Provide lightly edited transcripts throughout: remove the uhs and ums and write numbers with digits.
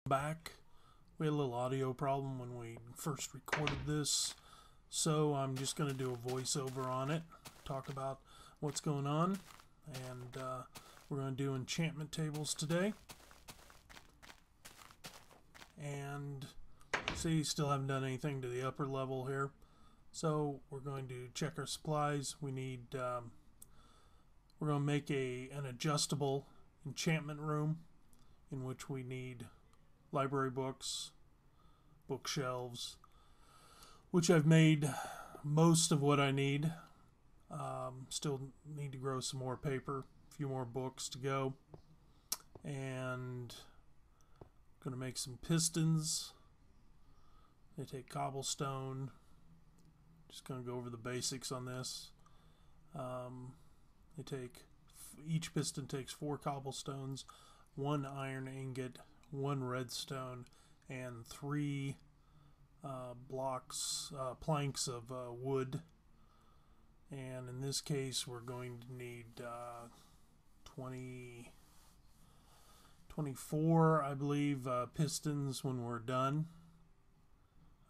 Back. We had a little audio problem when we first recorded this, so I'm just going to do a voiceover on it, talk about what's going on, and we're going to do enchantment tables today. And see, still haven't done anything to the upper level here, so we're going to check our supplies. We need we're going to make an adjustable enchantment room in which we need library books, bookshelves, which I've made most of what I need. Still need to grow some more paper, a few more books to go, and going to make some pistons. They take cobblestone. Just going to go over the basics on this. Each piston takes 4 cobblestones, 1 iron ingot, 1 redstone, and 3 planks of wood. And in this case, we're going to need 24, I believe, pistons when we're done.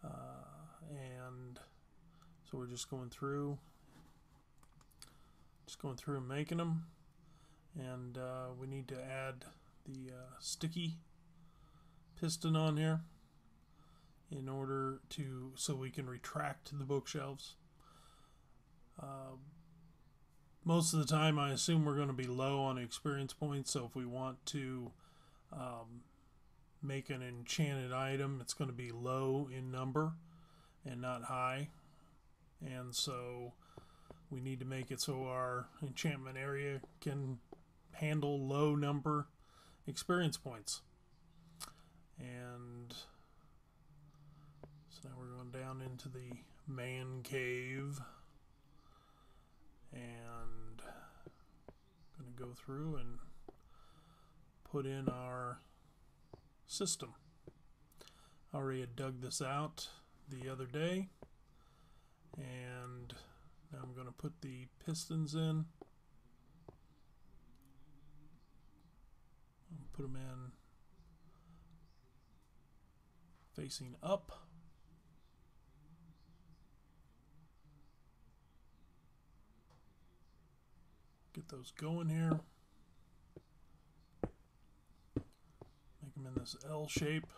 And so we're just going through and making them. And we need to add the sticky piston on here in order so we can retract the bookshelves. Most of the time I assume we're going to be low on experience points, so if we want to make an enchanted item, it's going to be low in number and not high, and so we need to make it so our enchantment area can handle low number experience points. And so now we're going down into the man cave and going to go through and put in our system. I already had dug this out the other day, and now I'm going to put the pistons in. I'll put them in facing up. Get those going here. Make them in this L shape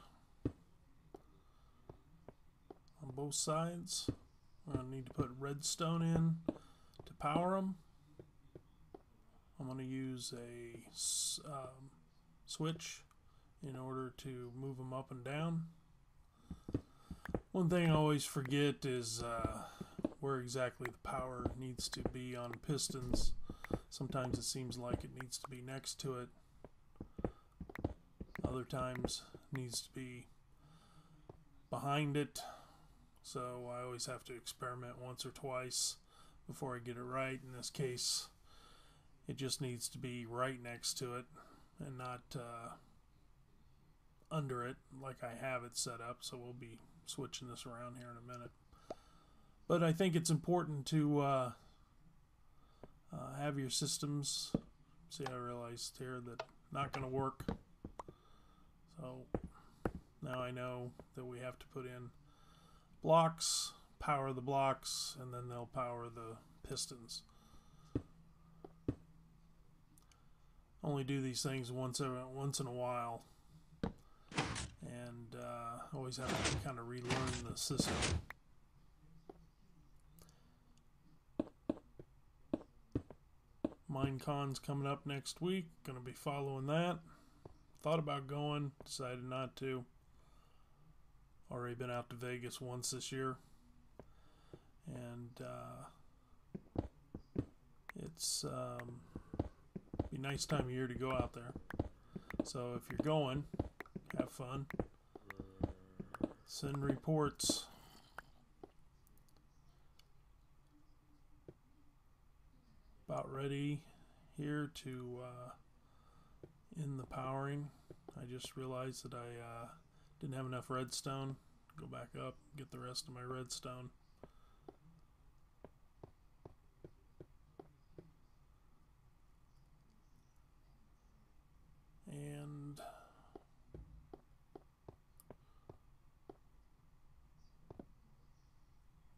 on both sides. We're going to need to put redstone in to power them. I'm going to use a switch in order to move them up and down. One thing I always forget is where exactly the power needs to be on pistons. Sometimes it seems like it needs to be next to it. Other times it needs to be behind it. So I always have to experiment once or twice before I get it right. In this case, it just needs to be right next to it and not under it like I have it set up. So we'll be switching this around here in a minute. But I think it's important to have your systems. See, I realized here that not going to work. So now I know that we have to put in blocks, power the blocks, and then they'll power the pistons. Only do these things once in a while, and always have to kind of relearn the system. Minecon's coming up next week. Going to be following that. Thought about going, decided not to. Already been out to Vegas once this year, and it's be a nice time of year to go out there. So if you're going, have fun. Send reports. About ready here to end the powering. I just realized that I didn't have enough redstone. Go back up, get the rest of my redstone. And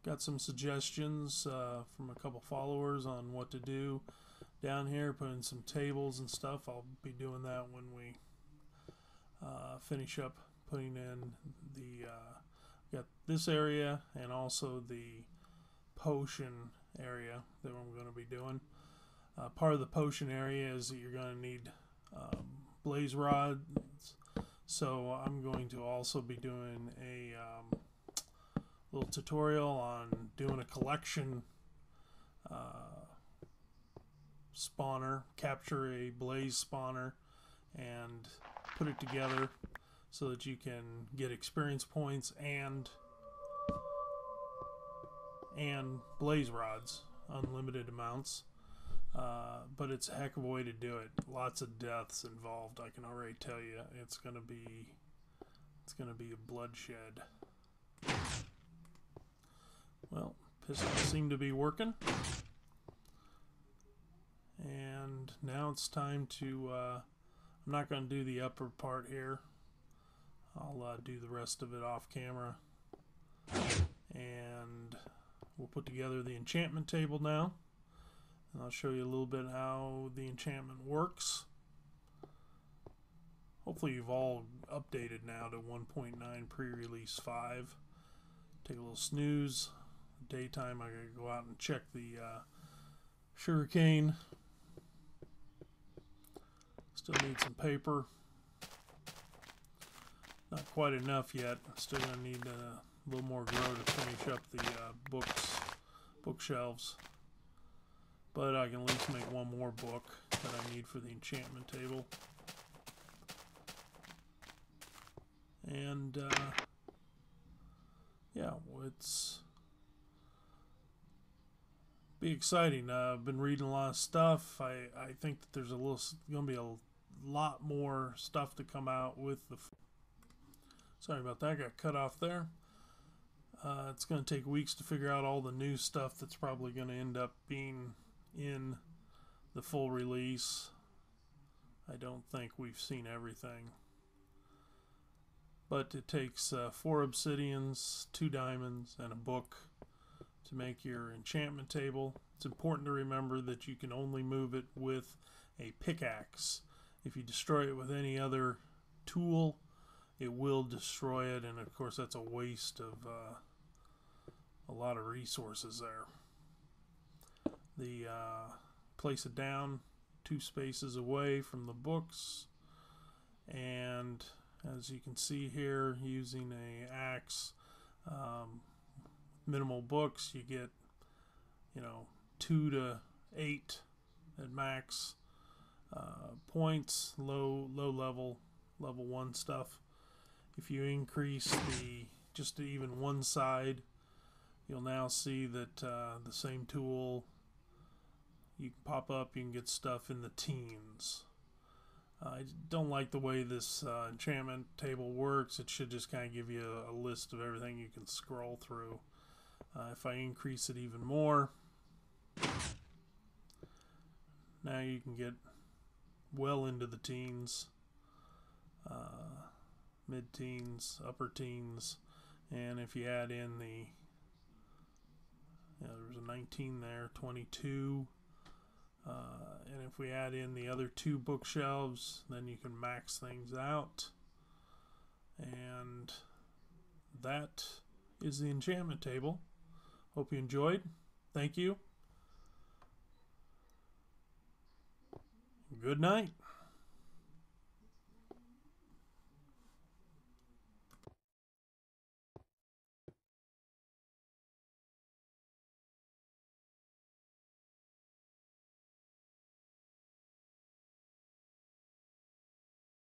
got some suggestions from a couple followers on what to do down here, put in some tables and stuff. I'll be doing that when we finish up putting in the got this area and also the potion area that I'm going to be doing. Part of the potion area is that you're going to need blaze rods, so I'm going to also be doing a little tutorial on doing a collection spawner, capture a blaze spawner and put it together so that you can get experience points and blaze rods, unlimited amounts. But it's a heck of a way to do it. Lots of deaths involved, I can already tell you. It's gonna be a bloodshed. Well, pistons seem to be working. And now it's time to, I'm not going to do the upper part here. I'll do the rest of it off camera. And we'll put together the enchantment table now. And I'll show you a little bit how the enchantment works. Hopefully you've all updated now to 1.9 pre-release 5. Take a little snooze. Daytime I gotta go out and check the sugarcane. Still need some paper. Not quite enough yet. Still gonna need a little more grow to finish up the bookshelves. But I can at least make one more book that I need for the enchantment table. And yeah, it's be exciting. I've been reading a lot of stuff. I think that there's going to be a lot more stuff to come out with the. Sorry about that. Got cut off there. It's going to take weeks to figure out all the new stuff that's probably going to end up being in the full release. I don't think we've seen everything. But it takes 4 obsidians, 2 diamonds, and a book to make your enchantment table. It's important to remember that you can only move it with a pickaxe. If you destroy it with any other tool, it will destroy it, and of course that's a waste of a lot of resources there. The place it down 2 spaces away from the books, and as you can see here, using a axe, minimal books, you get 2 to 8 at max points, low level 1 stuff. If you increase just to even one side, you'll now see that the same tool, you can pop up, you can get stuff in the teens. I don't like the way this enchantment table works. It should just kind of give you a list of everything you can scroll through. If I increase it even more, now you can get well into the teens, mid-teens, upper teens, and if you add in there's a 19 there, 22, and if we add in the other 2 bookshelves, then you can max things out. And that is the enchantment table. Hope you enjoyed. Thank you. Good night.